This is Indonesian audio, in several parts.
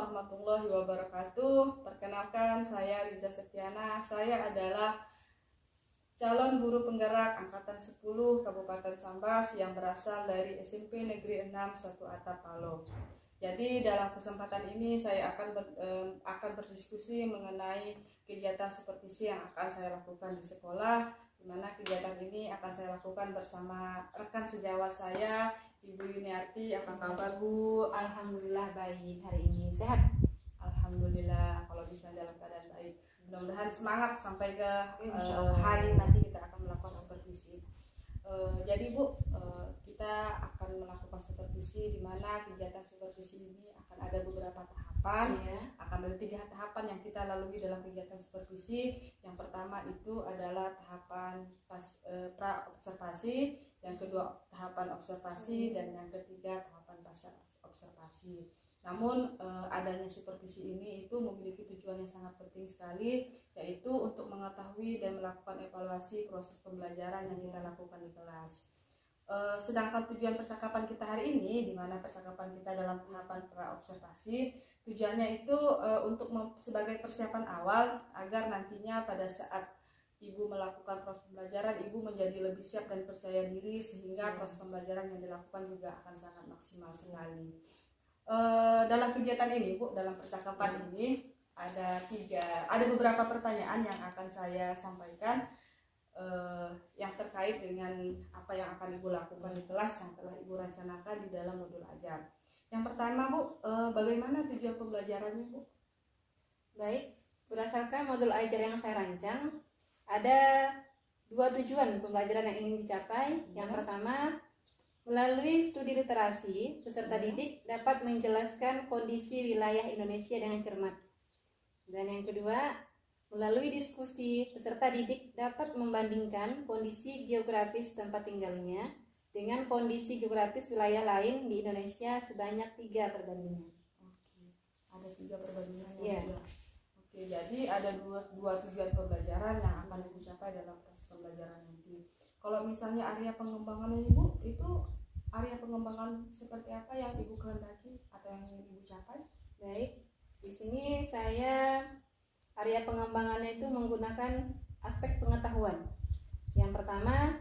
warahmatullahi wabarakatuh. Perkenalkan, saya Riza Septiana. Saya adalah calon guru penggerak Angkatan 10 Kabupaten Sambas yang berasal dari SMP Negeri 6 1 Atap Palo. Jadi dalam kesempatan ini saya akan berdiskusi mengenai kegiatan supervisi yang akan saya lakukan di sekolah, di mana kegiatan ini akan saya lakukan bersama rekan sejawat saya, Ibu Yuniarti. Apa kabar, Bu? Alhamdulillah baik, hari ini sehat. Alhamdulillah, kalau bisa dalam keadaan baik. Mudah-mudahan semangat sampai ke hari nanti kita akan melakukan supervisi. Jadi Bu, kita akan melakukan supervisi, di mana kegiatan supervisi ini akan ada beberapa tahapan. Akan ada 3 tahapan yang kita lalui dalam kegiatan supervisi. Yang pertama itu adalah tahapan pra observasi, yang kedua tahapan observasi, dan yang ketiga tahapan pasca observasi. Namun adanya supervisi ini itu memiliki tujuan yang sangat penting sekali, yaitu untuk mengetahui dan melakukan evaluasi proses pembelajaran yang kita lakukan di kelas. Sedangkan tujuan percakapan kita hari ini, di mana percakapan kita dalam tahapan pra-observasi, tujuannya itu sebagai persiapan awal agar nantinya pada saat Ibu melakukan proses pembelajaran, Ibu menjadi lebih siap dan percaya diri, sehingga proses pembelajaran yang dilakukan juga akan sangat maksimal sekali. Dalam kegiatan ini, Bu, dalam percakapan ini ada beberapa pertanyaan yang akan saya sampaikan yang terkait dengan apa yang akan Ibu lakukan di kelas yang telah Ibu rencanakan di dalam modul ajar. Yang pertama, Bu, bagaimana tujuan pembelajarannya, Bu? Baik, berdasarkan modul ajar yang saya rancang, ada 2 tujuan pembelajaran yang ingin dicapai. Yang pertama, melalui studi literasi, peserta didik dapat menjelaskan kondisi wilayah Indonesia dengan cermat. Dan yang kedua, melalui diskusi, peserta didik dapat membandingkan kondisi geografis tempat tinggalnya dengan kondisi geografis wilayah lain di Indonesia sebanyak 3 perbandingan. Oke, ada 3 perbandingan. Ya. Oke, jadi ada dua tujuan pembelajaran yang akan dicapai dalam proses pembelajaran nanti. Kalau misalnya area pengembangan Ibu, itu area pengembangan seperti apa yang Ibu kehendaki atau yang ingin Ibu capai? Baik, di sini saya area pengembangannya itu menggunakan aspek pengetahuan. Yang pertama,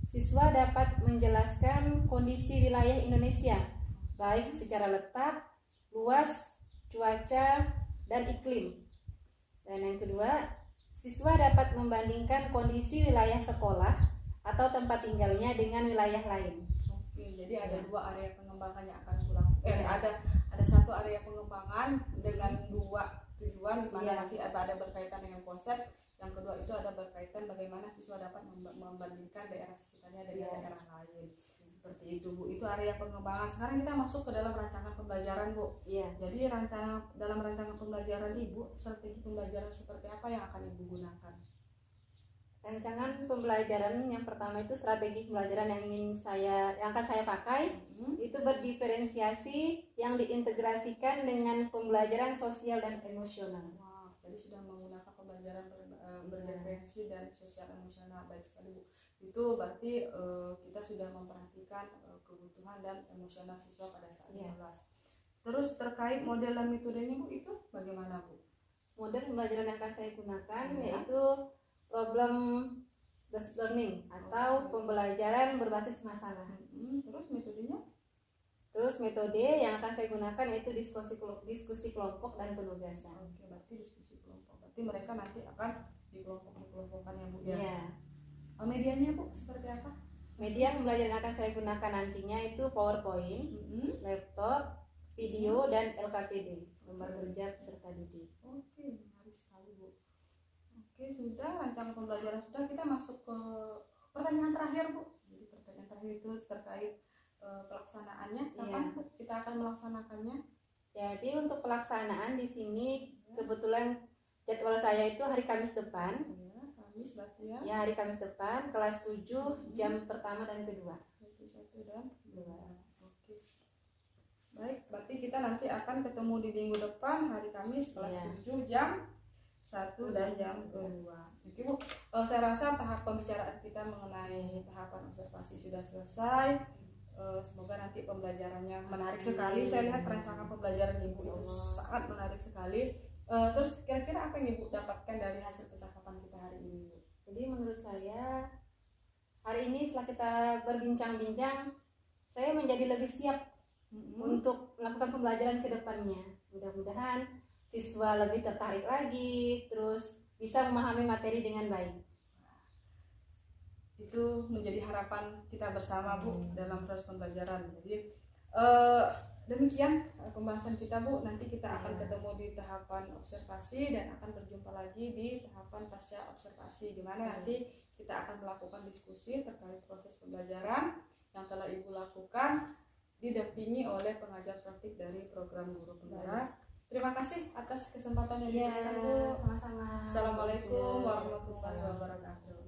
siswa dapat menjelaskan kondisi wilayah Indonesia, baik secara letak, luas, cuaca, dan iklim. Dan yang kedua, siswa dapat membandingkan kondisi wilayah sekolah atau tempat tinggalnya dengan wilayah lain. Oke, jadi ada 2 area pengembangan yang akan dilakukan. Ada 1 area pengembangan dengan 2 tujuan, di mana nanti ada berkaitan dengan konsep. Yang kedua itu ada berkaitan bagaimana siswa dapat membandingkan daerah sekitarnya dengan daerah lain. Seperti itu, Bu. Itu area pengembangan. Sekarang kita masuk ke dalam rancangan pembelajaran, Bu. Jadi dalam rancangan pembelajaran Ibu, strategi pembelajaran seperti apa yang akan Ibu gunakan? Rancangan pembelajaran yang pertama itu strategi pembelajaran yang akan saya pakai itu berdiferensiasi yang diintegrasikan dengan pembelajaran sosial dan emosional. Wow, jadi sudah menggunakan pembelajaran berdiferensi dan sosial emosional. Baik sekali, Bu. Itu berarti kita sudah memperhatikan kebutuhan dan emosional siswa pada saat kelas. Terus terkait model dan metodenya, Bu, itu bagaimana, Bu? Model pembelajaran yang akan saya gunakan yaitu problem based learning atau pembelajaran berbasis masalah. Terus metodenya? Terus metode yang akan saya gunakan yaitu diskusi kelompok dan penugasan. Oke, berarti diskusi kelompok. Berarti mereka nanti akan dikelompokkan ya, Bu, ya. Medianya, Bu, seperti apa? Media pembelajaran yang akan saya gunakan nantinya itu PowerPoint, laptop, video, dan LKPD, lembar kerja peserta didik. Oke, menarik sekali, Bu. Oke, sudah rancangan pembelajaran sudah, kita masuk ke pertanyaan terakhir, Bu. Jadi pertanyaan terakhir itu terkait pelaksanaannya. Kapan kita akan melaksanakannya? Jadi untuk pelaksanaan di sini kebetulan jadwal saya itu hari Kamis depan. Kamis berarti ya? Ya, hari Kamis depan, kelas 7, jam pertama dan kedua. 1 dan 2. Oke. Baik, berarti kita nanti akan ketemu di minggu depan, hari Kamis, kelas 7, jam 1 dan jam 2. Oke, Bu, saya rasa tahap pembicaraan kita mengenai tahapan observasi sudah selesai. Semoga nanti pembelajarannya menarik sekali. Saya lihat rancangan pembelajaran Ibu itu sangat menarik sekali. Terus kira-kira apa yang Ibu dapatkan dari hasil percakapan kita hari ini, Bu? Jadi menurut saya hari ini setelah kita berbincang-bincang, saya menjadi lebih siap untuk melakukan pembelajaran ke depannya. Mudah-mudahan siswa lebih tertarik lagi, terus bisa memahami materi dengan baik. Itu menjadi harapan kita bersama, Bu, dalam proses pembelajaran. Jadi demikian pembahasan kita, Bu. Nanti kita akan ketemu di tahapan observasi dan akan berjumpa lagi di tahapan pasca observasi, di mana nanti kita akan melakukan diskusi terkait proses pembelajaran yang telah Ibu lakukan, didampingi oleh pengajar praktik dari program Guru Penggerak. Terima kasih atas kesempatan yang diberikan, Bu. Sama-sama. Assalamualaikum warahmatullahi wabarakatuh.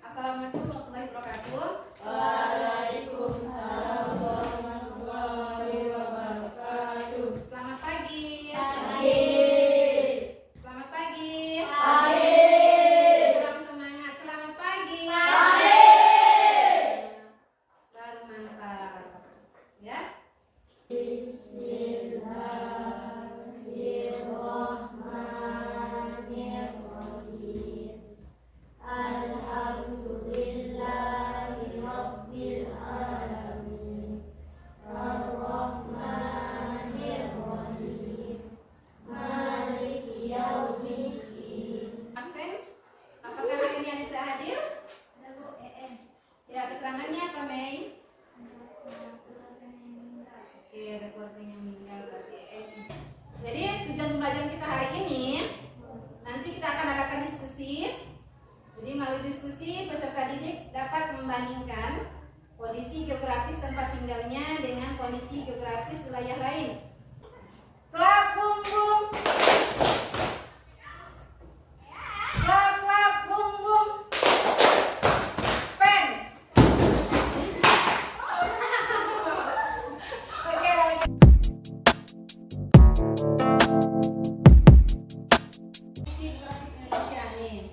Assalamualaikum warahmatullahi wabarakatuh. Selamat pagi. Selamat pagi. Kurang semangat. Selamat pagi. Baru mantap. Ya. Absen? Apakah hari ini Anissa hadir? Ya, keterangannya apa, Mei? Oke, ada keluarga yang meninggal berarti Jadi tujuan pembelajaran kita hari ini, nanti kita akan adakan diskusi. Jadi melalui diskusi peserta didik dapat membandingkan kondisi geografis tempat tinggalnya dengan kondisi geografis wilayah lain. Klap bum bum. Klap klap bum bum. Pen. Oke. Indonesia nih.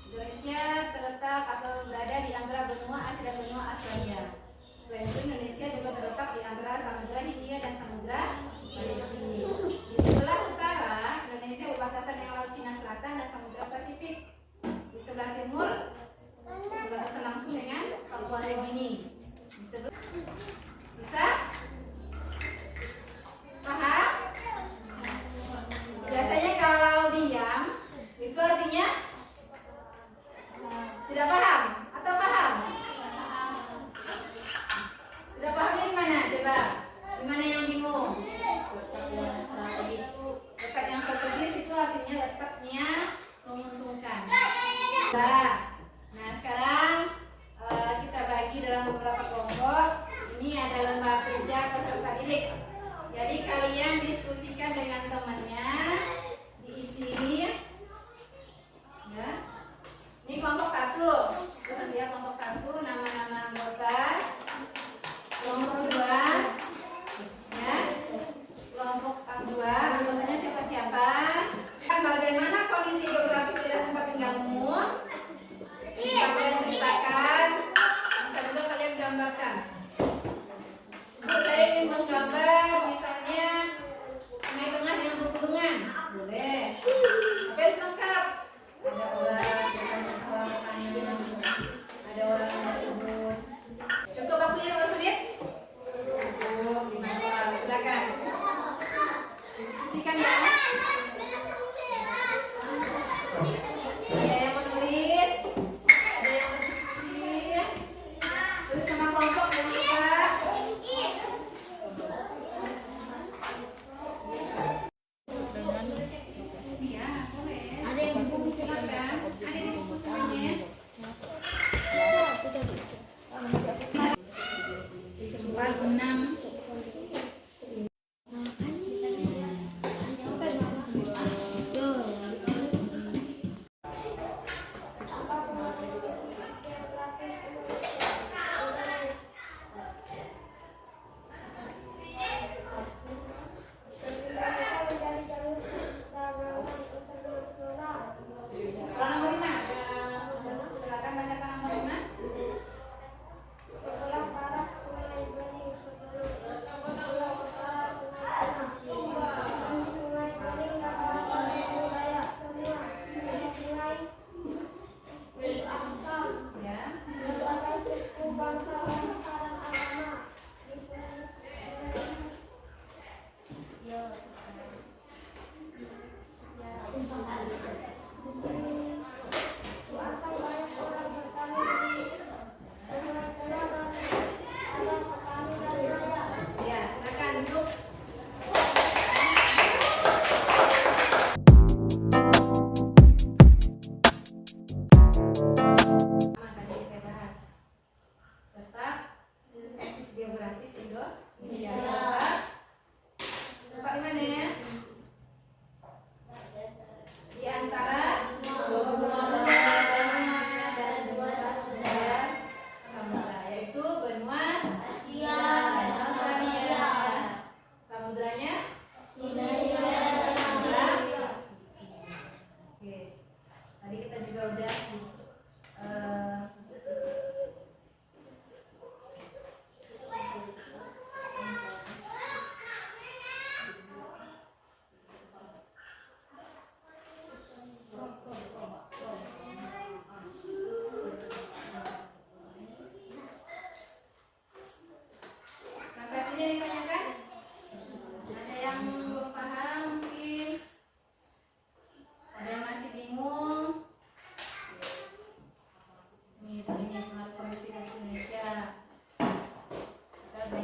Indonesia terletak atau berada di antara benua Asia dan benua Australia. Selain itu Indonesia juga terletak di antara Samudra Hindia dan Samudra Pasifik. Di sebelah utara Indonesia berbatasan dengan Laut Cina Selatan dan Samudra Pasifik. Di sebelah timur berbatasan langsung dengan Papua New Guinea. Di sebelah bisa paham? Biasanya kalau diam itu artinya tidak paham atau paham? Tidak pahamnya di mana? Coba. Di mana yang bingung? Letak yang strategis itu artinya letaknya menguntungkan. Nah, sekarang kita bagi dalam beberapa kelompok. Ini ada lembaga kerja peserta didik. Jadi kalian diskusikan dengan temannya, diisi. Ya. Ini kelompok 1. Terus dia kelompok 1 nama-nama anggota. Kelompok 2. Ya. Kelompok 2 anggotanya siapa-siapa? Kan bagaimana kondisi geografis daerah tempat tinggalmu? Bisa kalian ceritakan. Bisa juga kalian gambarkan. Saya ingin menggambar misalnya tengah-tengah dengan pegunungan. Boleh. Tapi harus lengkap. Ada orang ada orang yang tidur. Cukup waktunya kalau sulit? Cukup. Silakan. Diskusikan ya. Ada yang menulis, ada yang berdiskusi. Tulis sama kelompok jangan lupa. Iya, boleh. Ada yang buku silakan. Ada di buku semuanya. Empat, 6.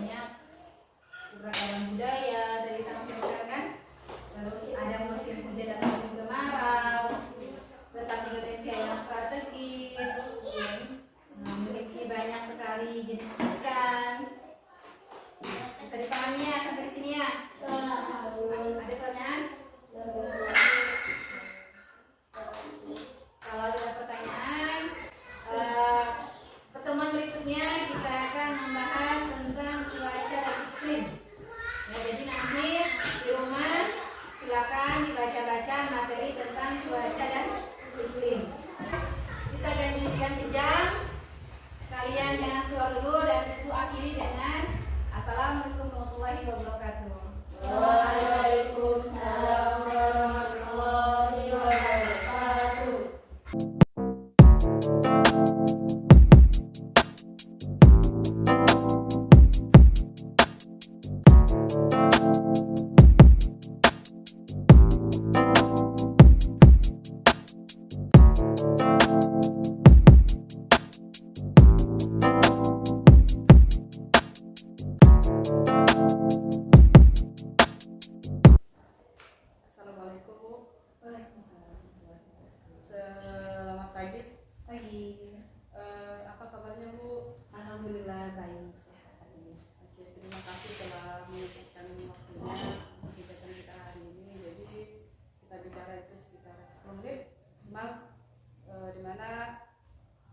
banyak keragaman budaya dari tanah Jawa kan. Terus ada musim hujan dan musim kemarau, letak Indonesia yang strategis, memiliki banyak sekali jenis ikan. Bisa dipahami ya sampai di sini ya? Ada pertanyaan? Kalau ada pertanyaan, pertemuan berikutnya kita akan membahas tentang cuaca dan iklim. Ya, jadi nanti di rumah silakan dibaca-baca materi tentang cuaca dan iklim. Kita ganti jam. Kalian jangan keluar dulu dan itu akhiri dengan Assalamualaikum warahmatullahi wabarakatuh. Waalaikumsalam warahmatullahi wabarakatuh. Assalamualaikum Bu. Waalaikumsalam. Selamat pagi. Pagi. Apa kabarnya Bu? Alhamdulillah baik sehat hari ini. Oke, terima kasih telah menyempatkan waktunya kegiatan kita hari ini. Jadi kita bicara itu sekitar 10 menit maksimal, di mana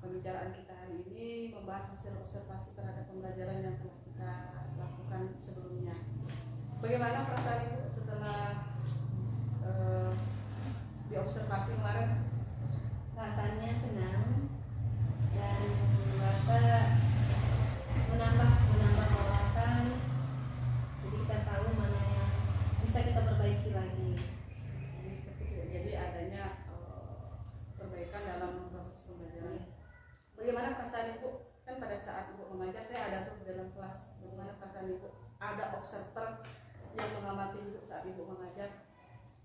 pembicaraan kita hari ini membahas hasil observasi terhadap pembelajaran yang telah kita lakukan sebelumnya. Bagaimana perasaan Ibu setelah diobservasi kemarin? Rasanya senang dan merasa menambah wawasan. Jadi kita tahu mana yang bisa kita perbaiki lagi. Jadi seperti itu. Jadi adanya perbaikan dalam proses pembelajaran. Bagaimana perasaan Ibu? Kan pada saat Ibu mengajar, saya ada tuh dalam kelas. Bagaimana perasaan Ibu? Ada observer yang mengamati Ibu saat Ibu mengajar?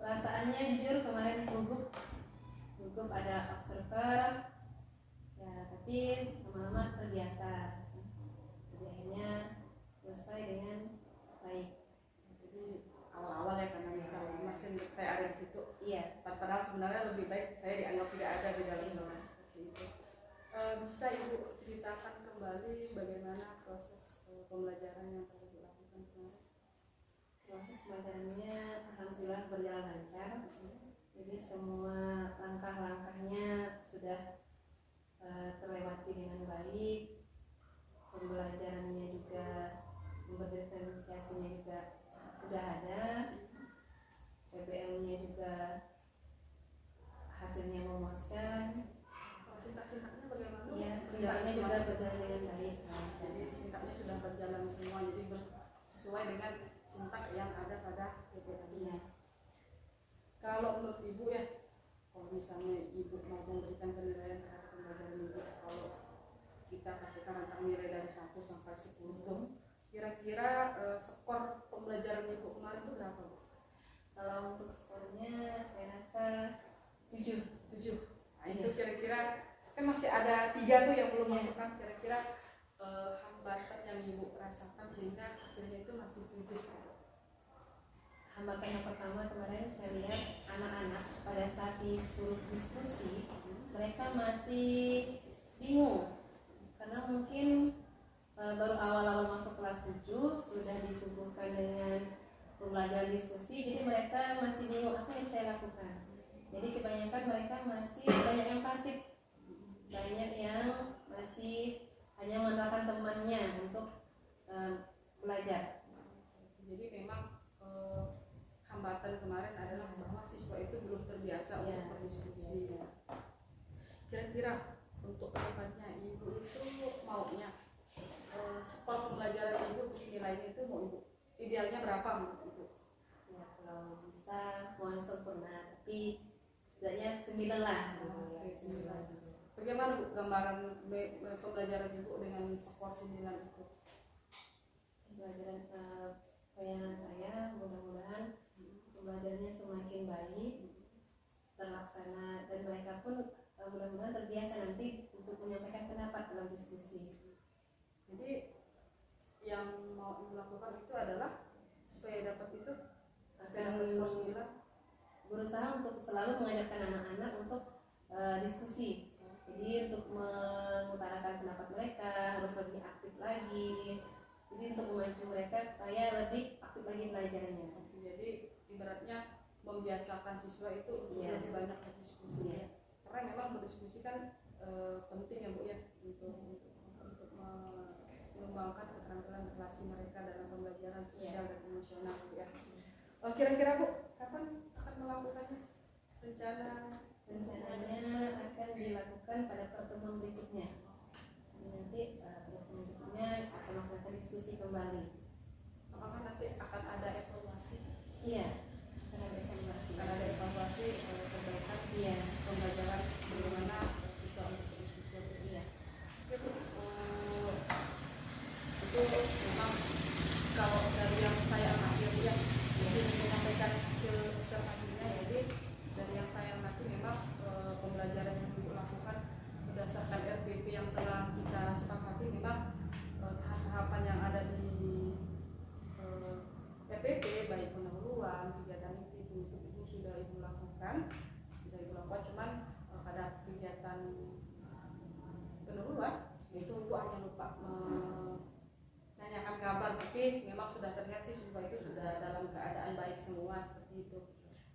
Perasaannya jujur kemarin gugup ada observer ya, tapi lama-lama terbiasa. Jadi akhirnya selesai dengan baik. Jadi awal-awal ya, karena misalnya masih saya ada di situ. Iya. Padahal sebenarnya lebih baik saya dianggap tidak ada di dalam kelas seperti itu. Bisa Ibu ceritakan kembali bagaimana proses pembelajaran yang telah dilakukan kemarin? Proses pembelajarannya alhamdulillah berjalan lancar. Jadi semua langkah-langkahnya sudah terlewati dengan baik. Pembelajarannya juga, diferensiasinya juga sudah ada. PBL-nya juga hasilnya memuaskan. Sintak-sintaknya bagaimana? Iya, sintaknya juga berjalan dengan baik. Jadi sintaknya sudah berjalan semua, jadi sesuai dengan sintak yang ada pada PPL. Iya. Kalau menurut Ibu ya, kalau misalnya Ibu mau memberikan penilaian terhadap pembelajaran Ibu, kalau kita kasihkan rentang nilai dari 1 sampai 10 tuh, kira-kira skor pembelajaran Ibu kemarin itu berapa Bu? Kalau untuk skornya saya rasa 7. Nah itu kira-kira kan masih ada 3 tuh yang belum masuk kan, kira-kira hambatan yang Ibu rasakan sehingga hasilnya itu masih 7. Hambatan yang pertama kemarin saya lihat anak-anak pada saat disuruh diskusi mereka masih bingung karena mungkin baru awal-awal masuk kelas 7 sudah disuguhkan dengan pembelajaran diskusi, jadi mereka masih bingung apa yang saya lakukan. Jadi kebanyakan mereka masih banyak yang pasif, banyak yang masih hanya mengandalkan temannya untuk belajar. Jadi memang hambatan kemarin adalah bahwa siswa itu belum terbiasa untuk berdiskusi. Kira-kira untuk kedepannya Ibu itu maunya skor pembelajaran Ibu nilainya itu mau Ibu idealnya berapa menurut Ibu? Ya kalau bisa mau yang sempurna, tapi setidaknya 9 lah. Bagaimana Bu gambaran pembelajaran Ibu dengan skor 9 itu? Pembelajaran bayangan saya mudah-mudahan pembelajarannya semakin baik, terlaksana, dan mereka pun mudah-mudahan terbiasa nanti untuk menyampaikan pendapat dalam diskusi. Jadi yang mau mau Ibu lakukan itu adalah supaya dapat itu Akan skor 9. berusaha untuk selalu mengajarkan anak-anak untuk diskusi. Jadi untuk mengutarakan pendapat mereka harus lebih aktif lagi. Jadi untuk memacu mereka supaya lebih aktif lagi pelajarannya. Jadi ibaratnya membiasakan siswa itu untuk lebih banyak berdiskusi. Karena memang berdiskusi kan penting ya Bu ya untuk mengembangkan keterampilan relasi mereka dalam pembelajaran sosial dan emosional Bu ya. Kira-kira Bu kapan akan melakukannya? Rencananya akan dilakukan pada pertemuan berikutnya. Nanti pertemuan berikutnya akan melakukan diskusi kembali. Apakah nanti akan ada evaluasi? Iya, akan ada evaluasi. Akan ada evaluasi perbaikan pembelajaran bagaimana siswa untuk berdiskusi. Iya. Itu memang kalau dari yang saya amati ya, menyampaikan hasil observasinya, jadi dari yang saya amati memang pembelajaran yang Ibu lakukan berdasarkan RPP yang telah kita sepakati memang tahap-tahapan yang ada di RPP baik pendahuluan, kegiatan itu sudah Ibu lakukan, cuman pada kegiatan pendahuluan itu Ibu hanya lupa menanyakan kabar, tapi memang sudah terlihat sih siswa itu sudah dalam keadaan baik semua seperti itu.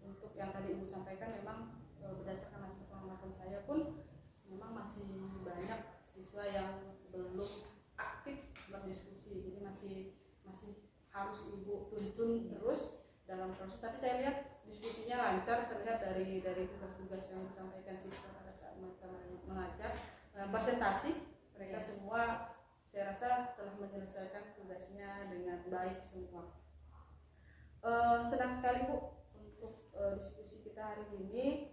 Untuk yang tadi Ibu sampaikan memang berdasarkan hasil pengamatan saya pun memang masih banyak siswa yang belum aktif berdiskusi, jadi masih harus Ibu tuntun terus dalam proses. Tapi saya lihat diskusinya lancar, terlihat dari tugas-tugas yang disampaikan siswa pada saat mereka mengajar presentasi, mereka semua saya rasa telah menyelesaikan tugasnya dengan baik semua. Senang sekali Bu untuk diskusi kita hari ini.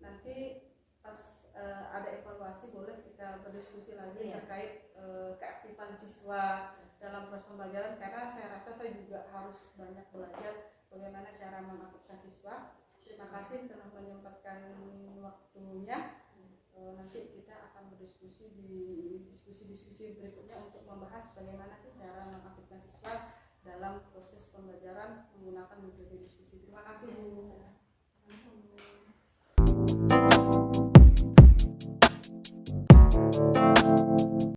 Nanti pas ada evaluasi boleh kita berdiskusi lagi terkait keaktifan siswa dalam proses pembelajaran, karena saya rasa saya juga harus banyak belajar bagaimana cara mengaktifkan siswa. Terima kasih telah menyempatkan waktunya. Nanti kita akan berdiskusi di diskusi berikutnya untuk membahas bagaimana sih cara mengaktifkan siswa dalam proses pembelajaran menggunakan metode diskusi. Terima kasih Bu.